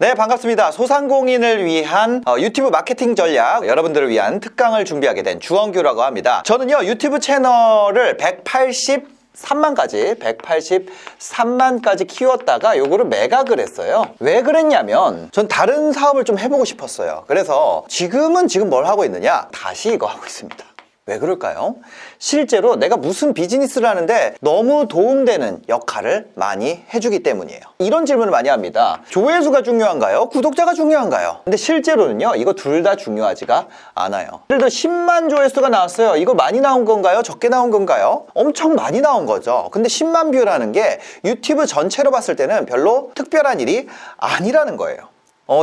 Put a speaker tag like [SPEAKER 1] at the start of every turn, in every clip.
[SPEAKER 1] 네, 반갑습니다. 소상공인을 위한 유튜브 마케팅 전략, 여러분들을 위한 특강을 준비하게 된 주원규라고 합니다. 저는요, 유튜브 채널을 183만까지 키웠다가 요거를 매각을 했어요. 왜 그랬냐면 전 다른 사업을 좀 해보고 싶었어요. 그래서 지금 뭘 하고 있느냐? 다시 이거 하고 있습니다. 왜 그럴까요? 실제로 내가 무슨 비즈니스를 하는데 너무 도움되는 역할을 많이 해주기 때문이에요. 이런 질문을 많이 합니다. 조회수가 중요한가요? 구독자가 중요한가요? 근데 실제로는요, 이거 둘 다 중요하지가 않아요. 예를 들어 10만 조회수가 나왔어요. 이거 많이 나온 건가요? 적게 나온 건가요? 엄청 많이 나온 거죠. 근데 10만 뷰라는 게 유튜브 전체로 봤을 때는 별로 특별한 일이 아니라는 거예요.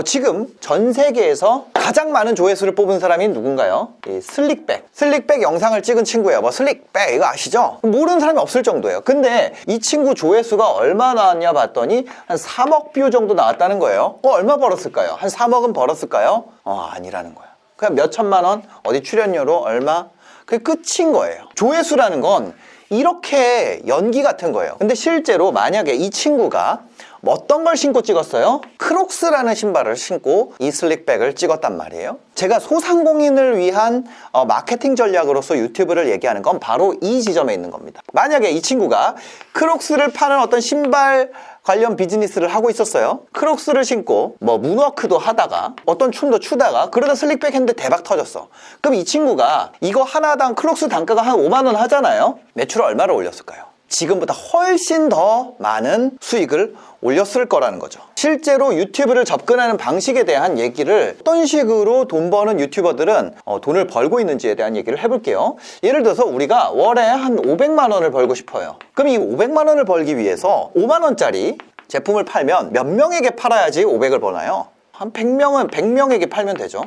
[SPEAKER 1] 지금 전 세계에서 가장 많은 조회수를 뽑은 사람이 누군가요? 이 슬릭백 영상을 찍은 친구예요. 뭐 슬릭백 이거 아시죠? 모르는 사람이 없을 정도예요. 근데 이 친구 조회수가 얼마 나왔냐 봤더니 한 3억 뷰 정도 나왔다는 거예요. 얼마 벌었을까요? 한 3억은 벌었을까요? 아니라는 거예요. 그냥 몇 천만 원, 어디 출연료로 얼마? 그게 끝인 거예요. 조회수라는 건 이렇게 연기 같은 거예요. 근데 실제로 만약에 이 친구가 어떤 걸 신고 찍었어요? 크록스라는 신발을 신고 이 슬릭백을 찍었단 말이에요. 제가 소상공인을 위한 마케팅 전략으로서 유튜브를 얘기하는 건 바로 이 지점에 있는 겁니다. 만약에 이 친구가 크록스를 파는 어떤 신발 관련 비즈니스를 하고 있었어요. 크록스를 신고 뭐 문워크도 하다가 어떤 춤도 추다가 그러다 슬릭백 했는데 대박 터졌어. 그럼 이 친구가 이거 하나당 크록스 단가가 한 5만 원 하잖아요. 매출을 얼마를 올렸을까요? 지금보다 훨씬 더 많은 수익을 올렸을 거라는 거죠. 실제로 유튜브를 접근하는 방식에 대한 얘기를 어떤 식으로 돈 버는 유튜버들은 돈을 벌고 있는지에 대한 얘기를 해볼게요. 예를 들어서 우리가 월에 한 500만 원을 벌고 싶어요. 그럼 이 500만 원을 벌기 위해서 5만 원짜리 제품을 팔면 몇 명에게 팔아야지 500을 버나요? 한 100명에게 팔면 되죠.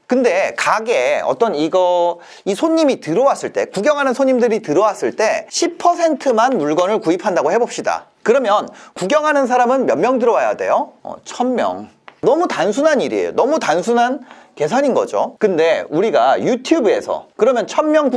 [SPEAKER 1] 근데 가게에 어떤 이 손님이 들어왔을 때, 구경하는 손님들이 들어왔을 때 10%만 물건을 구입한다고 해봅시다. 그러면 구경하는 사람은 몇 명 들어와야 돼요? 1000명. 너무 단순한 일이에요. 너무 단순한 계산인 거죠. 근데 우리가 유튜브에서 그러면 1000명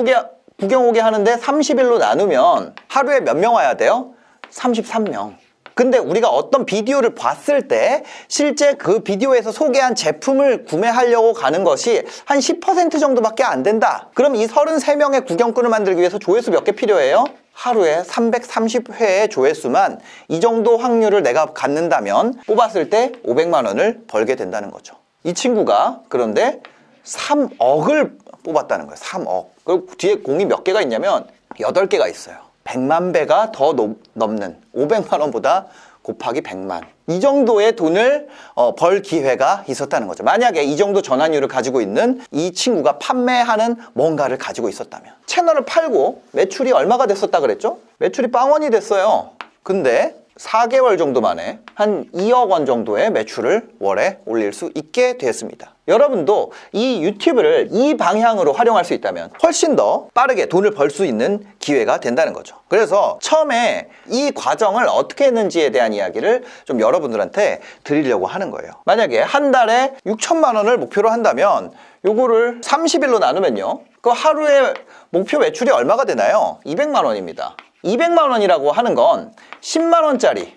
[SPEAKER 1] 구경 오게 하는데 30일로 나누면 하루에 몇 명 와야 돼요? 33명. 근데 우리가 어떤 비디오를 봤을 때 실제 그 비디오에서 소개한 제품을 구매하려고 가는 것이 한 10% 정도밖에 안 된다. 그럼 이 33명의 구경꾼을 만들기 위해서 조회수 몇 개 필요해요? 하루에 330회의 조회수만 이 정도 확률을 내가 갖는다면 뽑았을 때 500만 원을 벌게 된다는 거죠. 이 친구가 그런데 3억을 뽑았다는 거예요. 3억. 그리고 뒤에 공이 몇 개가 있냐면 8개가 있어요. 100만 배가 더 넘는 500만 원보다 곱하기 100만. 이 정도의 돈을 벌 기회가 있었다는 거죠. 만약에 이 정도 전환율을 가지고 있는 이 친구가 판매하는 뭔가를 가지고 있었다면. 채널을 팔고 매출이 얼마가 됐었다 그랬죠? 매출이 빵원이 됐어요. 근데 4개월 정도 만에 한 2억 원 정도의 매출을 월에 올릴 수 있게 되었습니다. 여러분도 이 유튜브를 이 방향으로 활용할 수 있다면 훨씬 더 빠르게 돈을 벌 수 있는 기회가 된다는 거죠. 그래서 처음에 이 과정을 어떻게 했는지에 대한 이야기를 좀 여러분들한테 드리려고 하는 거예요. 만약에 한 달에 6천만 원을 목표로 한다면 요거를 30일로 나누면요. 그 하루에 목표 매출이 얼마가 되나요? 200만 원입니다. 200만 원이라고 하는 건 10만 원짜리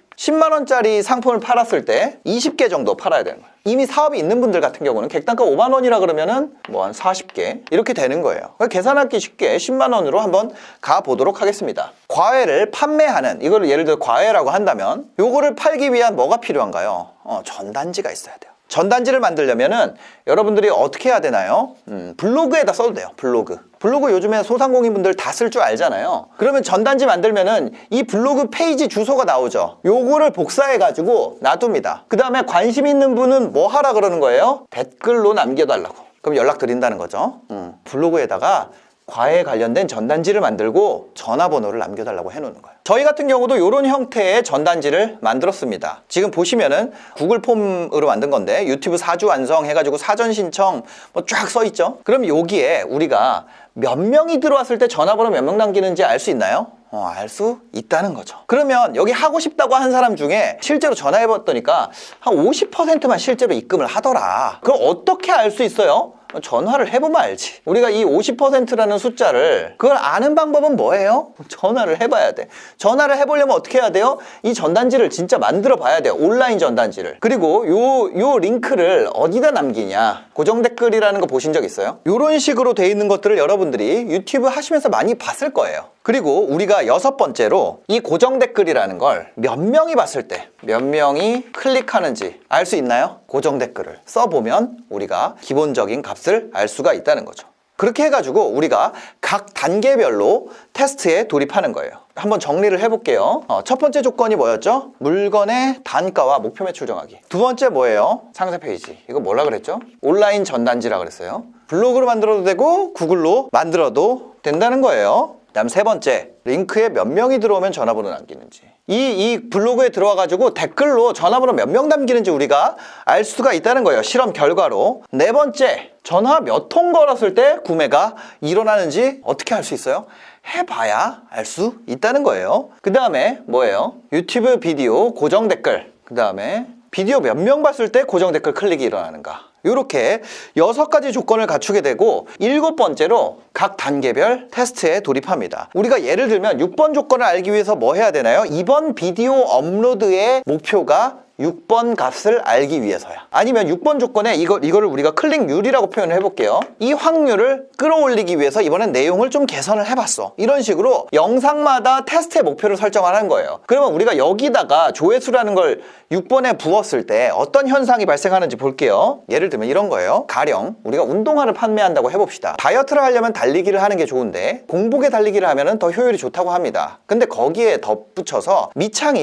[SPEAKER 1] 상품을 팔았을 때 20개 정도 팔아야 되는 거예요. 이미 사업이 있는 분들 같은 경우는 객단가 5만 원이라 그러면은 뭐 한 40개 이렇게 되는 거예요. 계산하기 쉽게 10만 원으로 한번 가보도록 하겠습니다. 과외를 판매하는, 이걸 예를 들어 과외라고 한다면 요거를 팔기 위한 뭐가 필요한가요? 전단지가 있어야 돼요. 전단지를 만들려면은 여러분들이 어떻게 해야 되나요? 블로그에다 써도 돼요. 블로그 요즘에 소상공인분들 다 쓸 줄 알잖아요. 그러면 전단지 만들면은 이 블로그 페이지 주소가 나오죠. 요거를 복사해가지고 놔둡니다. 그 다음에 관심 있는 분은 뭐 하라 그러는 거예요? 댓글로 남겨달라고. 그럼 연락드린다는 거죠. 블로그에다가 과외에 관련된 전단지를 만들고 전화번호를 남겨달라고 해놓는 거예요. 저희 같은 경우도 이런 형태의 전단지를 만들었습니다. 지금 보시면은 구글 폼으로 만든 건데 유튜브 4주 완성 해가지고 사전 신청 뭐 쫙 써있죠. 그럼 여기에 우리가 몇 명이 들어왔을 때 전화번호 몇 명 남기는지 알 수 있나요? 알 수 있다는 거죠. 그러면 여기 하고 싶다고 한 사람 중에 실제로 전화해봤더니까 한 50%만 실제로 입금을 하더라. 그럼 어떻게 알 수 있어요? 전화를 해보면 알지. 우리가 이 50%라는 숫자를 그걸 아는 방법은 뭐예요? 전화를 해봐야 돼. 전화를 해보려면 어떻게 해야 돼요? 이 전단지를 진짜 만들어 봐야 돼요. 온라인 전단지를. 그리고 요 링크를 어디다 남기냐. 고정 댓글이라는 거 보신 적 있어요? 이런 식으로 돼 있는 것들을 여러분들이 유튜브 하시면서 많이 봤을 거예요. 그리고 우리가 6번째로 이 고정 댓글이라는 걸 몇 명이 봤을 때 몇 명이 클릭하는지 알 수 있나요? 고정 댓글을 써보면 우리가 기본적인 값을 알 수가 있다는 거죠. 그렇게 해가지고 우리가 각 단계별로 테스트에 돌입하는 거예요. 한번 정리를 해볼게요. 첫 번째 조건이 뭐였죠? 물건의 단가와 목표 매출 정하기. 두 번째 뭐예요? 상세 페이지. 이거 뭐라 그랬죠? 온라인 전단지라 그랬어요. 블로그로 만들어도 되고 구글로 만들어도 된다는 거예요. 그다음 세 번째, 링크에 몇 명이 들어오면 전화번호 남기는지. 이 블로그에 들어와가지고 댓글로 전화번호 몇 명 남기는지 우리가 알 수가 있다는 거예요. 실험 결과로. 네 번째, 전화 몇 통 걸었을 때 구매가 일어나는지 어떻게 알 수 있어요? 해봐야 알 수 있다는 거예요. 그 다음에 뭐예요? 유튜브 비디오 고정 댓글. 그 다음에 비디오 몇 명 봤을 때 고정 댓글 클릭이 일어나는가. 이렇게 6가지 조건을 갖추게 되고 7번째로 각 단계별 테스트에 돌입합니다. 우리가 예를 들면 6번 조건을 알기 위해서 뭐 해야 되나요? 이번 비디오 업로드의 목표가 6번 값을 알기 위해서야. 아니면 6번 조건에 이거를 우리가 클릭률이라고 표현을 해볼게요. 이 확률을 끌어올리기 위해서 이번엔 내용을 좀 개선을 해봤어. 이런 식으로 영상마다 테스트의 목표를 설정하는 거예요. 그러면 우리가 여기다가 조회수라는 걸 6번에 부었을 때 어떤 현상이 발생하는지 볼게요. 예를 들면 이런 거예요. 가령 우리가 운동화를 판매한다고 해봅시다. 다이어트를 하려면 달리기를 하는 게 좋은데 공복에 달리기를 하면 더 효율이 좋다고 합니다. 근데 거기에 덧붙여서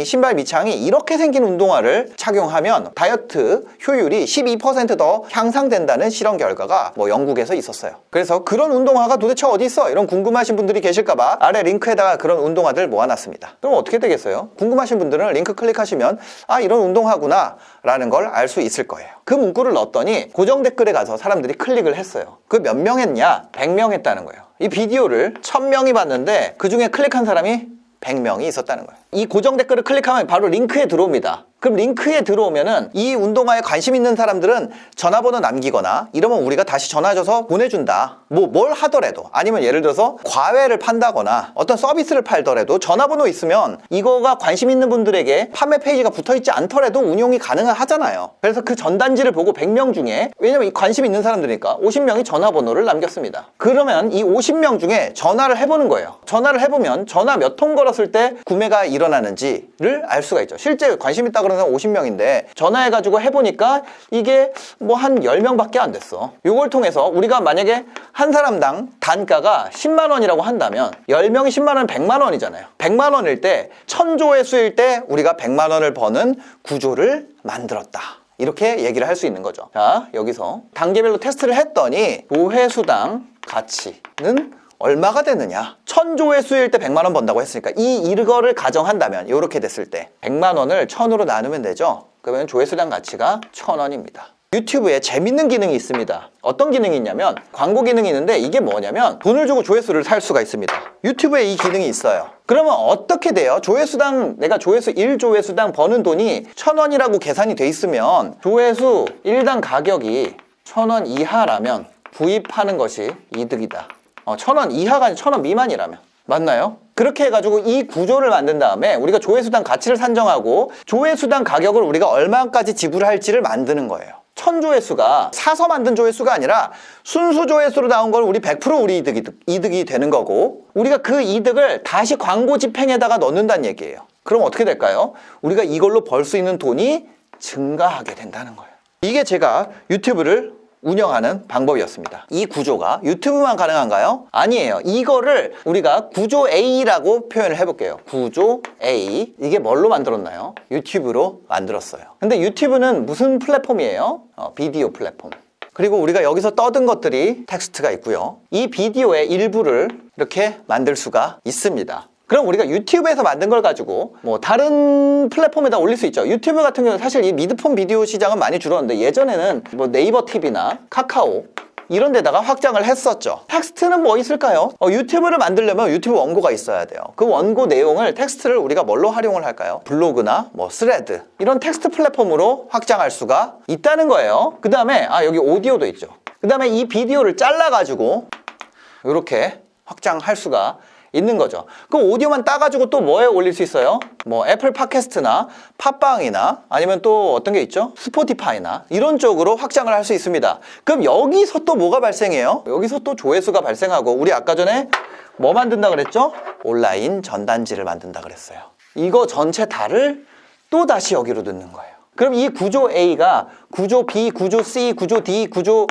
[SPEAKER 1] 신발 밑창이 이렇게 생긴 운동화를 착용하면 다이어트 효율이 12% 더 향상된다는 실험 결과가 영국에서 있었어요. 그래서 그런 운동화가 도대체 어디 있어? 이런 궁금하신 분들이 계실까봐 아래 링크에다가 그런 운동화들 모아놨습니다. 그럼 어떻게 되겠어요? 궁금하신 분들은 링크 클릭하시면 이런 운동화구나 라는 걸 알 수 있을 거예요. 그 문구를 넣었더니 고정 댓글에 가서 사람들이 클릭을 했어요. 그 몇 명 했냐? 100명 했다는 거예요. 이 비디오를 1000명이 봤는데 그 중에 클릭한 사람이 100명이 있었다는 거예요. 이 고정 댓글을 클릭하면 바로 링크에 들어옵니다. 그럼 링크에 들어오면은 이 운동화에 관심 있는 사람들은 전화번호 남기거나 이러면 우리가 다시 전화줘서 보내준다. 뭘 하더라도 아니면 예를 들어서 과외를 판다거나 어떤 서비스를 팔더라도 전화번호 있으면 이거가 관심 있는 분들에게 판매 페이지가 붙어있지 않더라도 운용이 가능하잖아요. 그래서 그 전단지를 보고 100명 중에 왜냐면 이 관심 있는 사람들이니까 50명이 전화번호를 남겼습니다. 그러면 이 50명 중에 전화를 해보는 거예요. 전화를 해보면 전화 몇 통 걸었을 때 구매가 일어나는지를 알 수가 있죠. 실제 관심 있다 그러면 50명인데 전화해가지고 해보니까 이게 한 10명밖에 안 됐어. 이걸 통해서 우리가 만약에 한 사람당 단가가 10만 원이라고 한다면 10명이 10만 원 100만 원이잖아요. 100만 원일 때 1000조회수일 때 우리가 100만 원을 버는 구조를 만들었다. 이렇게 얘기를 할 수 있는 거죠. 자, 여기서 단계별로 테스트를 했더니 조회수당 가치는 얼마가 되느냐? 1000조회수일 때 100만 원 번다고 했으니까 이거를 가정한다면 이렇게 됐을 때 100만 원을 1000으로 나누면 되죠? 그러면 조회수당 가치가 1000원입니다. 유튜브에 재밌는 기능이 있습니다. 어떤 기능이 있냐면 광고 기능이 있는데 이게 뭐냐면 돈을 주고 조회수를 살 수가 있습니다. 유튜브에 이 기능이 있어요. 그러면 어떻게 돼요? 내가 조회수 1조회수당 버는 돈이 1000원이라고 계산이 돼 있으면 조회수 1당 가격이 1000원 이하라면 구입하는 것이 이득이다. 1000원 이하가 아니라 1000원 미만이라면. 맞나요? 그렇게 해가지고 이 구조를 만든 다음에 우리가 조회수당 가치를 산정하고 조회수당 가격을 우리가 얼마까지 지불할지를 만드는 거예요. 1000조회수가 사서 만든 조회수가 아니라 순수 조회수로 나온 걸 우리 100% 우리 이득이 되는 거고 우리가 그 이득을 다시 광고 집행에다가 넣는다는 얘기예요. 그럼 어떻게 될까요? 우리가 이걸로 벌 수 있는 돈이 증가하게 된다는 거예요. 이게 제가 유튜브를 운영하는 방법이었습니다. 이 구조가 유튜브만 가능한가요? 아니에요. 이거를 우리가 구조 A라고 표현을 해볼게요. 구조 A. 이게 뭘로 만들었나요? 유튜브로 만들었어요. 근데 유튜브는 무슨 플랫폼이에요? 비디오 플랫폼. 그리고 우리가 여기서 떠든 것들이 텍스트가 있고요. 이 비디오의 일부를 이렇게 만들 수가 있습니다. 그럼 우리가 유튜브에서 만든 걸 가지고 다른 플랫폼에다 올릴 수 있죠. 유튜브 같은 경우는 사실 이 미드폰 비디오 시장은 많이 줄었는데 예전에는 네이버 TV나 카카오 이런 데다가 확장을 했었죠. 텍스트는 뭐 있을까요? 유튜브를 만들려면 유튜브 원고가 있어야 돼요. 그 원고 내용을 텍스트를 우리가 뭘로 활용을 할까요? 블로그나 스레드 이런 텍스트 플랫폼으로 확장할 수가 있다는 거예요. 그 다음에 여기 오디오도 있죠. 그 다음에 이 비디오를 잘라가지고 이렇게 확장할 수가 있는 거죠. 그럼 오디오만 따가지고 또 뭐에 올릴 수 있어요? 뭐 애플 팟캐스트나 팟빵이나 아니면 또 어떤 게 있죠? 스포티파이나 이런 쪽으로 확장을 할 수 있습니다. 그럼 여기서 또 뭐가 발생해요? 여기서 또 조회수가 발생하고, 우리 아까 전에 뭐 만든다 그랬죠? 온라인 전단지를 만든다 그랬어요. 이거 전체 다를 또 다시 여기로 넣는 거예요. 그럼 이 구조 A가 구조 B, 구조 C, 구조 D, 구조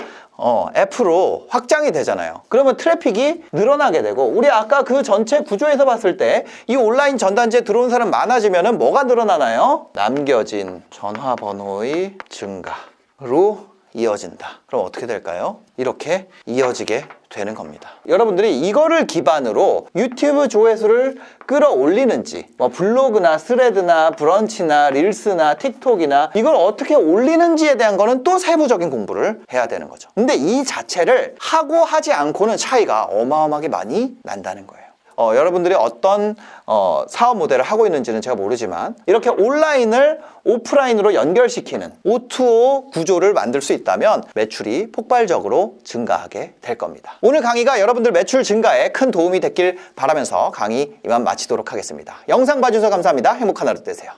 [SPEAKER 1] F로 확장이 되잖아요. 그러면 트래픽이 늘어나게 되고, 우리 아까 그 전체 구조에서 봤을 때 이 온라인 전단지에 들어온 사람 많아지면은 뭐가 늘어나나요? 남겨진 전화번호의 증가로 이어진다. 그럼 어떻게 될까요? 이렇게 이어지게 되는 겁니다. 여러분들이 이거를 기반으로 유튜브 조회수를 끌어올리는지, 뭐 블로그나 스레드나 브런치나 릴스나 틱톡이나 이걸 어떻게 올리는지에 대한 거는 또 세부적인 공부를 해야 되는 거죠. 근데 이 자체를 하고 하지 않고는 차이가 어마어마하게 많이 난다는 거예요. 여러분들이 어떤 사업 모델을 하고 있는지는 제가 모르지만, 이렇게 온라인을 오프라인으로 연결시키는 O2O 구조를 만들 수 있다면 매출이 폭발적으로 증가하게 될 겁니다. 오늘 강의가 여러분들 매출 증가에 큰 도움이 됐길 바라면서 강의 이만 마치도록 하겠습니다. 영상 봐주셔서 감사합니다. 행복한 하루 되세요.